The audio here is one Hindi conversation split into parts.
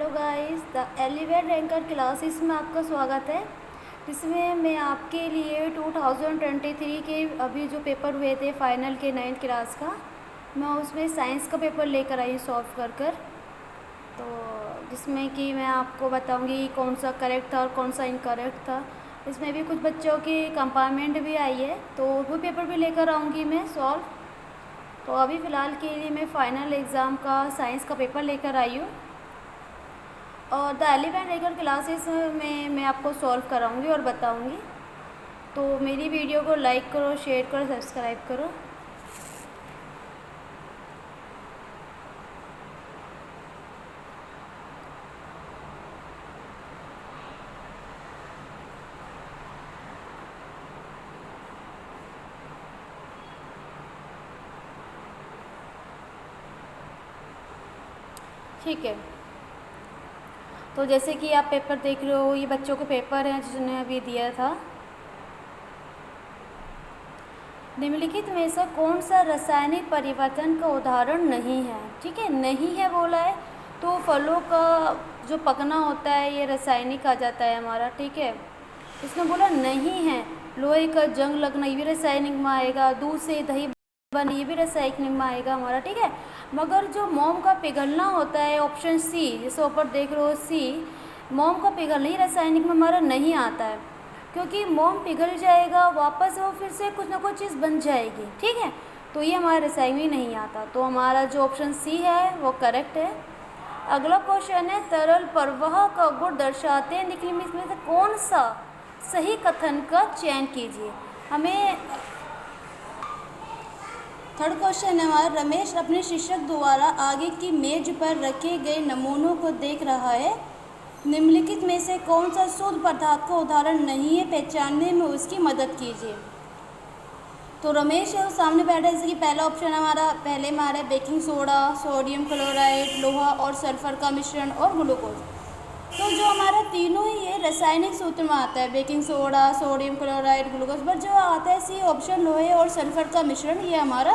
Hello guys, the elevate ranker classes में आपका स्वागत है। जिसमें मैं आपके लिए 2023 के अभी जो पेपर हुए थे फाइनल के 9th क्लास का, मैं उसमें साइंस का पेपर लेकर आई सॉल्व कर कर। तो जिसमें कि मैं आपको बताऊंगी कौन सा करेक्ट था और कौन सा इनकरेक्ट था। इसमें भी कुछ बच्चों की कंपार्टमेंट भी आई है, तो वो पेपर भी लेकर आऊँगी मैं सॉल्व। तो अभी फ़िलहाल के लिए मैं फ़ाइनल एग्ज़ाम का साइंस का पेपर लेकर आई हूँ और द एलिवेट रैंकर क्लासेस में मैं आपको सॉल्व कराऊंगी और बताऊंगी। तो मेरी वीडियो को लाइक करो, शेयर करो, सब्सक्राइब करो। ठीक है, तो जैसे कि आप पेपर देख रहे हो, ये बच्चों के पेपर हैं जिसने अभी दिया था। निम्नलिखित में से कौन सा रासायनिक परिवर्तन का उदाहरण नहीं है? ठीक है, नहीं है बोला है तो फलों का जो पकना होता है ये रासायनिक आ जाता है हमारा। ठीक है, इसमें बोला नहीं है। लोहे का जंग लगना ये भी रासायनिक में आएगा, दूध से दही बना ये भी रासायनिक में आएगा हमारा। ठीक है, मगर जो मोम का पिघलना होता है ऑप्शन सी, जैसे ऊपर देख रहे हो सी, मोम का पिघलना ही रासायनिक में हमारा नहीं आता है, क्योंकि मोम पिघल जाएगा वापस वो फिर से कुछ ना कुछ चीज़ बन जाएगी। ठीक है, तो ये हमारा रासायनिक में नहीं आता, तो हमारा जो ऑप्शन सी है वो करेक्ट है। अगला क्वेश्चन है, तरल प्रवाह का गुण दर्शाते हैं निकली में से कौन सा सही कथन का चयन कीजिए। हमें थर्ड क्वेश्चन है हमारा, रमेश अपने शिक्षक द्वारा आगे की मेज पर रखे गए नमूनों को देख रहा है। निम्नलिखित में से कौन सा शुद्ध पदार्थ का उदाहरण नहीं है, पहचानने में उसकी मदद कीजिए। तो रमेश है वो सामने बैठा है, जैसे कि पहला ऑप्शन हमारा पहले में आ रहा है बेकिंग सोडा, सोडियम क्लोराइड, लोहा और सल्फर का मिश्रण और ग्लूकोज। तो जो हमारा तीनों ही ये रासायनिक सूत्र में आता है, baking soda, sodium chloride, glucose, but जो आता है सी ऑप्शन लोहे और सल्फर का मिश्रण, ये हमारा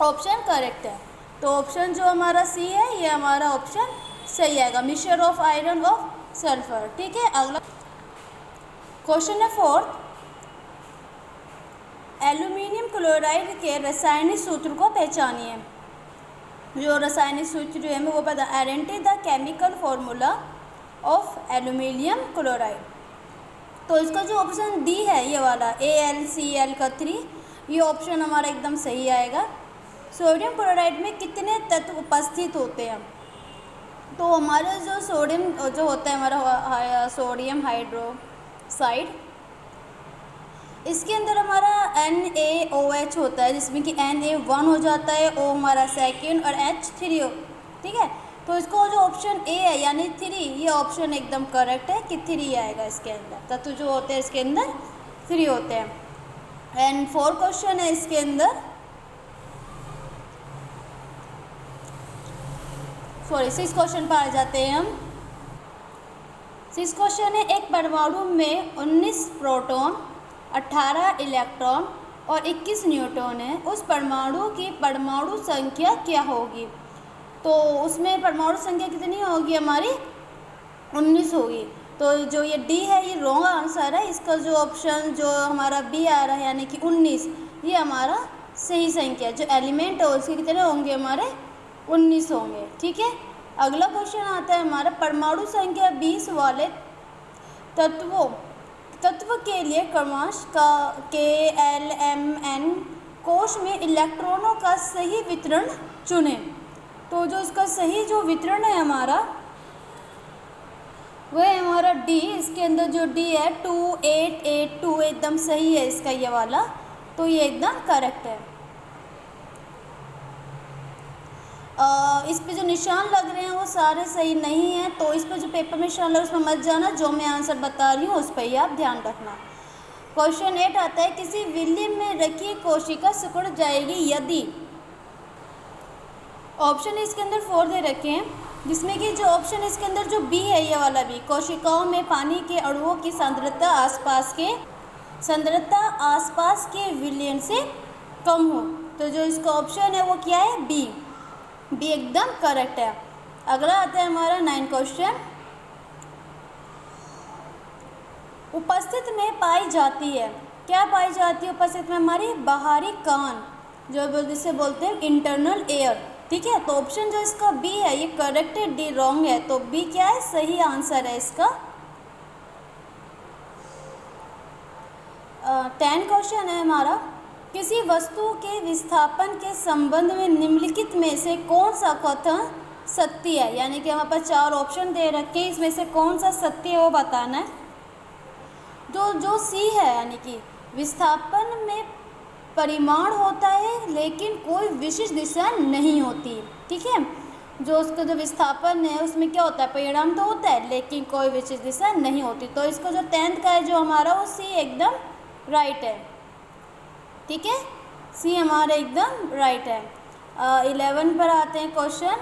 ऑप्शन करेक्ट है। तो ऑप्शन जो हमारा सी है ये हमारा ऑप्शन सही आएगा, mixture of iron of sulphur. ठीक है, अगला क्वेश्चन है फोर्थ, एल्यूमिनियम क्लोराइड के रासायनिक सूत्र को पहचानिए। जो रासायनिक सूत्र जो है वो पता, identify the chemical formula of aluminium chloride. तो इसका जो ऑप्शन डी है ये वाला AlCl का 3, ये ऑप्शन हमारा एकदम सही आएगा। सोडियम क्लोराइड में कितने तत्व उपस्थित होते हैं? तो हमारा जो सोडियम जो होता है हमारा सोडियम हाइड्रोक्साइड, इसके अंदर हमारा NaOH होता है, जिसमें कि Na1 हो जाता है, O हमारा सेकेंड और H 3 हो। ठीक है, तो इसको जो ऑप्शन ए है यानी 3, ये ऑप्शन एकदम करेक्ट है कि 3 आएगा इसके अंदर। तत्व जो होते हैं इसके अंदर 3 होते हैं। एंड 4 क्वेश्चन है इसके अंदर, सॉरी 6 क्वेश्चन पर आ जाते हैं हम। 6 क्वेश्चन है, एक परमाणु में 19 प्रोटॉन, 18 इलेक्ट्रॉन और 21 न्यूट्रॉन है, उस परमाणु की परमाणु संख्या क्या होगी? तो उसमें परमाणु संख्या कितनी होगी हमारी? 19 होगी। तो जो ये डी है ये रॉन्ग आंसर है, इसका जो ऑप्शन जो हमारा बी आ रहा है यानी कि 19, ये हमारा सही संख्या, जो एलिमेंट है उसके कितने होंगे हमारे 19 होंगे। ठीक है, अगला क्वेश्चन आता है हमारा, परमाणु संख्या 20 वाले तत्व के लिए क्रमश का KLMN कोश में इलेक्ट्रॉनों का सही वितरण चुनें। तो जो इसका सही जो वितरण है हमारा वह है हमारा डी, इसके अंदर जो डी है 2882 एकदम सही है इसका ये वाला, तो ये एकदम करेक्ट है। इस पे जो निशान लग रहे हैं वो सारे सही नहीं हैं, तो इस पर जो पेपर में निशान लग रहा है उसमें मत जाना, जो मैं आंसर बता रही हूँ उस पर ही आप ध्यान रखना। क्वेश्चन 8 आता है, किसी विलियम में रखी कोशिका सिकुड़ जाएगी यदि। ऑप्शन इसके अंदर 4 दे रखे हैं, जिसमें कि जो ऑप्शन इसके अंदर जो बी है ये वाला बी, कोशिकाओं में पानी के अणुओं की सांद्रता आसपास के विलियन से कम हो। तो जो इसका ऑप्शन है वो क्या है? बी एकदम करेक्ट है। अगला आता है हमारा 9 क्वेश्चन। उपस्थित में पाई जाती है, क्या पाई जाती है उपस्थित में? हमारी बाहरी कान, जो जिसे बोलते हैं इंटरनल एयर। ठीक है, तो ऑप्शन जो इसका बी है ये करेक्ट है, डी रॉन्ग है। तो बी क्या है? सही आंसर है इसका। 10 क्वेश्चन है हमारा। किसी वस्तु के विस्थापन के संबंध में निम्नलिखित में से कौन सा कथन सत्य है? यानी कि हमारे पास 4 ऑप्शन दे रखे हैं, इसमें से कौन सा सत्य है वो बताना है। जो सी है, यानी कि विस्थापन में परिमाण होता है लेकिन कोई विशिष्ट दिशा नहीं होती। ठीक है, जो उसका जो विस्थापन है उसमें क्या होता है? परिणाम तो होता है लेकिन कोई विशिष्ट दिशा नहीं होती। तो इसका जो 10th का है जो हमारा, वो सी एकदम राइट है। ठीक है, सी हमारा एकदम राइट है। 11 पर आते हैं क्वेश्चन।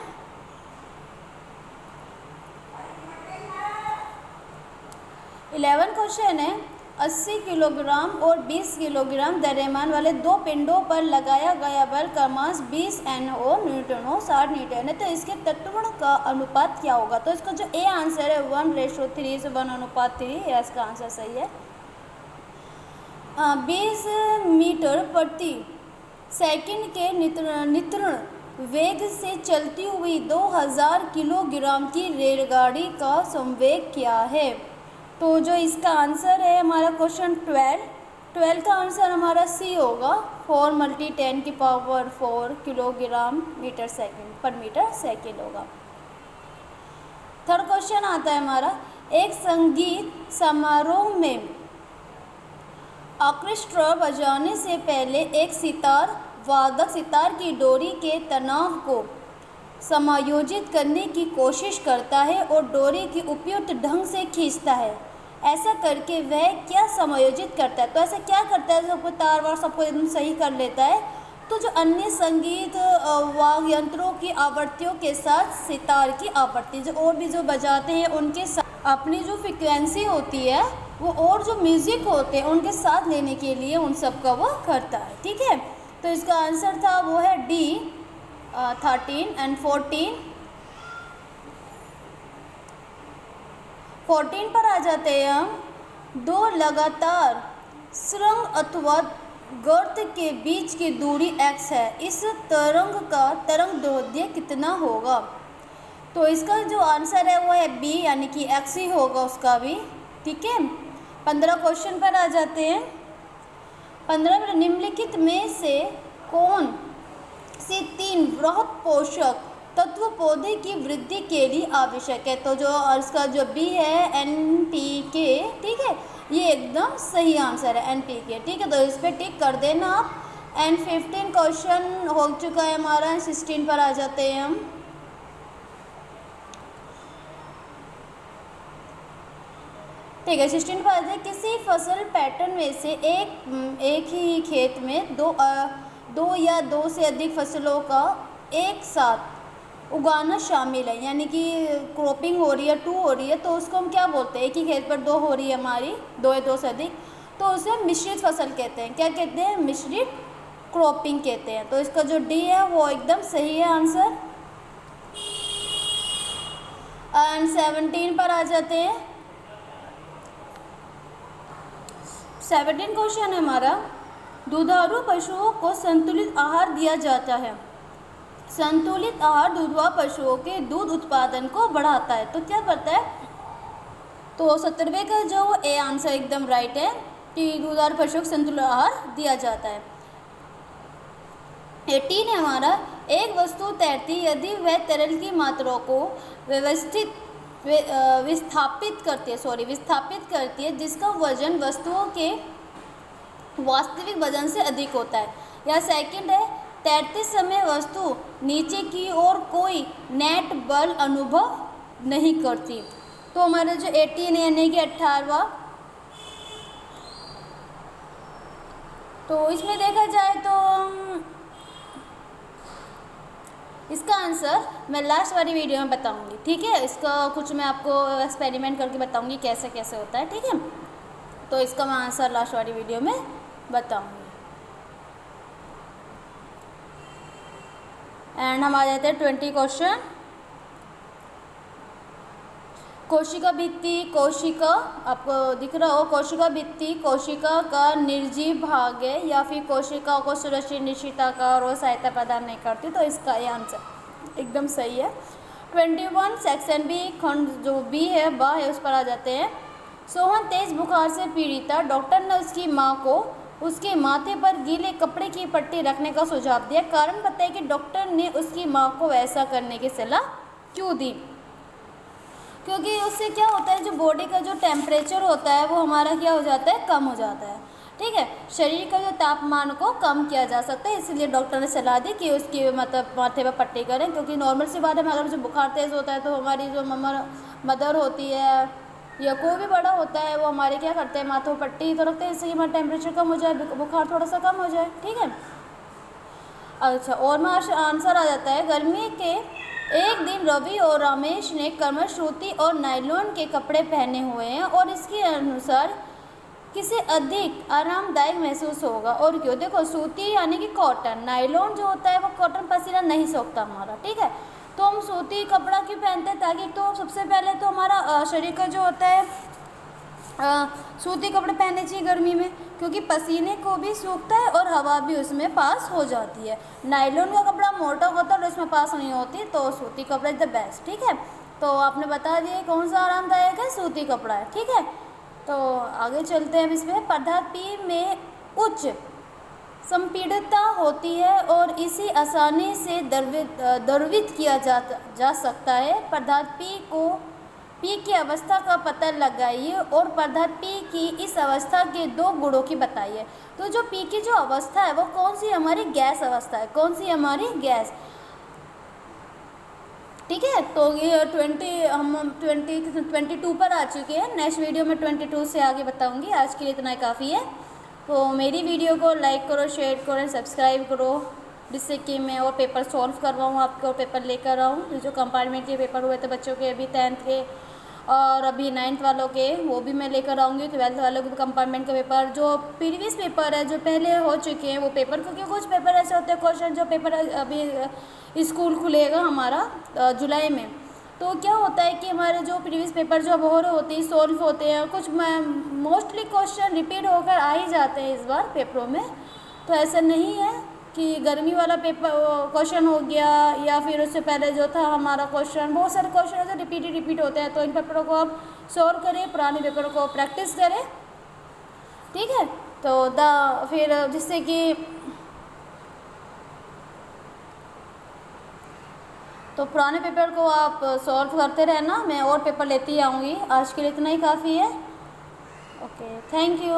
11 क्वेश्चन है, 80 किलोग्राम और 20 किलोग्राम द्रव्यमान वाले 2 पिंडों पर लगाया गया बल का मास 20 N न्यूटन हो, 60 न्यूटन है, तो इसके तत्वगुण का अनुपात क्या होगा? तो इसका जो ए आंसर है 1:3 से 1:3, इसका आंसर सही है। 20 मीटर प्रति सेकंड के नित्रण वेग से चलती हुई 2000 किलोग्राम की रेलगाड़ी का संवेग क्या है? तो जो इसका आंसर है हमारा क्वेश्चन 12 का आंसर हमारा सी होगा, 4 × 10⁴ किलोग्राम पर मीटर सेकंड होगा। 3rd क्वेश्चन आता है हमारा, एक संगीत समारोह में ऑर्केस्ट्रा बजाने से पहले एक सितार वादक सितार की डोरी के तनाव को समायोजित करने की कोशिश करता है और डोरी की उपयुक्त ढंग से खींचता है। ऐसा करके वह क्या समायोजित करता है? तो ऐसा क्या करता है? सबको तार वार सबको एकदम सही कर लेता है। तो जो अन्य संगीत वाद्य यंत्रों की आवृत्तियों के साथ सितार की आवृत्ति, जो और भी जो बजाते हैं उनके साथ अपनी जो फ्रिक्वेंसी होती है वो, और जो म्यूज़िक होते हैं उनके साथ लेने के लिए उन सब का वो करता है। ठीक है, तो इसका आंसर था वो है डी 13 एंड 14 पर आ जाते हैं हम। 2 लगातार सुरंग अथवा गर्त के बीच की दूरी x है, इस तरंग का तरंग दैर्ध्य कितना होगा? तो इसका जो आंसर है वो है बी, यानी कि x ही होगा उसका भी। ठीक है, 15 क्वेश्चन पर आ जाते हैं। 15 में निम्नलिखित में से कौन सी 3 बृहत पोषक तत्व पौधे की वृद्धि के लिए आवश्यक है? तो जो इसका जो बी है NPK, ठीक है, ये एकदम सही आंसर है NPK। ठीक है, तो इस पर टिक कर देना आप। एंड 15 क्वेश्चन हो चुका है हमारा। 16 पर आ जाते हैं हम। ठीक है, 16 पर आते हैं। किसी फसल पैटर्न में से एक ही खेत में दो या दो से अधिक फसलों का एक साथ उगाना शामिल है, यानी कि क्रॉपिंग हो रही है, 2 हो रही है, तो उसको हम क्या बोलते हैं? एक ही खेत पर 2 हो रही है हमारी, 2 या 2 से अधिक, तो उसे मिश्रित फसल कहते हैं। क्या कहते हैं? मिश्रित क्रॉपिंग कहते हैं। तो इसका जो डी है वो एकदम सही है आंसर। एंड 17 पर आ जाते हैं। 17 क्वेश्चन है हमारा, दुधारू पशुओं को संतुलित आहार दिया जाता है। संतुलित आहार दुधारू पशुओं के दूध उत्पादन को बढ़ाता है। तो क्या करता है? तो 17वें का जो ए आंसर एकदम राइट है कि दुधारू पशुओं को संतुलित आहार दिया जाता है। 18 है हमारा, एक वस्तु तैरती यदि वह तरल की मात्रा को विस्थापित करती है जिसका वजन वस्तुओं के वास्तविक वजन से अधिक होता है। या सेकंड है, तैरते समय वस्तु नीचे की ओर कोई नेट बल अनुभव नहीं करती। तो हमारा जो 18 यानी कि 18वां, तो इसमें देखा जाए तो इसका आंसर मैं लास्ट वाली वीडियो में बताऊंगी। ठीक है, इसका कुछ मैं आपको एक्सपेरिमेंट करके बताऊंगी कैसे कैसे होता है। ठीक है, तो इसका मैं आंसर लास्ट वाली वीडियो में बताऊंगी। एंड हम आ जाते हैं 20 क्वेश्चन। कोशिका भित्ति, कोशिका आपको दिख रहा हो, कोशिका भित्ति कोशिका का निर्जीव भाग है या फिर कोशिकाओं को सुरक्षित निश्चितता का और सहायता प्रदान नहीं करती, तो इसका ये आंसर एकदम सही है। 21 सेक्शन बी खंड जो बी है ब है उस पर आ जाते हैं। सोहन तेज बुखार से पीड़ित था। डॉक्टर ने उसकी माँ को उसके माथे पर गीले कपड़े की पट्टी रखने का सुझाव दिया। कारण बताइए कि डॉक्टर ने उसकी माँ को ऐसा करने की सलाह क्यों दी। क्योंकि उससे क्या होता है, जो बॉडी का जो टेम्परेचर होता है वो हमारा क्या हो जाता है, कम हो जाता है। ठीक है, शरीर का जो तापमान को कम किया जा सकता है, इसलिए डॉक्टर ने सलाह दी कि उसकी मतलब माथे पर पट्टी करें। क्योंकि नॉर्मल सी बात है, अगर जो बुखार तेज़ होता है तो हमारी जो मदर होती है या कोई भी बड़ा होता है वो हमारे क्या करते हैं, माथों पर पट्टी तो रखते हैं, इससे हमारा टेम्परेचर कम हो जाए, बुखार थोड़ा सा कम हो जाए। ठीक है, अच्छा और में आंसर आ जाता है। गर्मी के एक दिन रवि और रमेश ने कमर सूती और नायलॉन के कपड़े पहने हुए हैं और इसके अनुसार किसे अधिक आरामदायक महसूस होगा और क्यों। देखो सूती यानी कि कॉटन, नायलॉन जो होता है वो कॉटन पसीना नहीं सोखता हमारा। ठीक है, तो हम सूती कपड़ा क्यों पहनते हैं, ताकि तो सबसे पहले तो हमारा शरीर का जो होता है सूती कपड़े पहनने चाहिए गर्मी में, क्योंकि पसीने को भी सूखता है और हवा भी उसमें पास हो जाती है। नायलॉन का कपड़ा मोटा होता है और उसमें पास नहीं होती, तो सूती कपड़ा इज़ द बेस्ट। ठीक है, तो आपने बता दिया कौन सा आरामदायक है, सूती कपड़ा है। ठीक है, तो आगे चलते हैं। इसमें पदार्थ पी में उच्च संपीड़ितता होती है और इसे आसानी से द्रवित किया जा सकता है। पदार्थ पी की अवस्था का पता लगाइए और पदार्थ पी की इस अवस्था के दो गुणों की बताइए। तो जो पी की जो अवस्था है वो कौन सी हमारी गैस अवस्था है, कौन सी हमारी गैस। ठीक है, तो ये 22 पर आ चुके हैं। नेक्स्ट वीडियो में 22 से आगे बताऊंगी। आज के लिए इतना ही काफ़ी है। तो मेरी वीडियो को लाइक करो, शेयर करो, सब्सक्राइब करो, जिससे कि मैं और पेपर सॉल्व करवाऊँ, आपको और पेपर लेकर आऊँ। जो कंपार्टमेंट के पेपर हुए थे बच्चों के, अभी 10th के और अभी 9th वालों के, वो भी मैं लेकर आऊँगी। 12th वालों के कंपार्टमेंट के पेपर, जो प्रीवियस पेपर है जो पहले हो चुके हैं वो पेपर, क्योंकि कुछ पेपर ऐसे होते हैं क्वेश्चन जो पेपर अभी स्कूल खुलेगा हमारा जुलाई में, तो क्या होता है कि हमारे जो प्रीवियस पेपर जो अब हो रहे होते हैं सॉल्व होते हैं, कुछ मोस्टली क्वेश्चन रिपीट होकर आ ही जाते हैं इस बार पेपरों में। तो ऐसा नहीं है कि गर्मी वाला पेपर क्वेश्चन हो गया या फिर उससे पहले जो था हमारा क्वेश्चन, बहुत सारे क्वेश्चन ऐसे रिपीट होते हैं। तो इन पेपरों को आप सॉल्व करें, पुराने पेपरों को प्रैक्टिस करें। ठीक है, तो फिर जिससे कि तो पुराने पेपर को आप सॉल्व करते रहना, मैं और पेपर लेती आऊँगी। आज के लिए इतना ही काफ़ी है। Okay, thank you.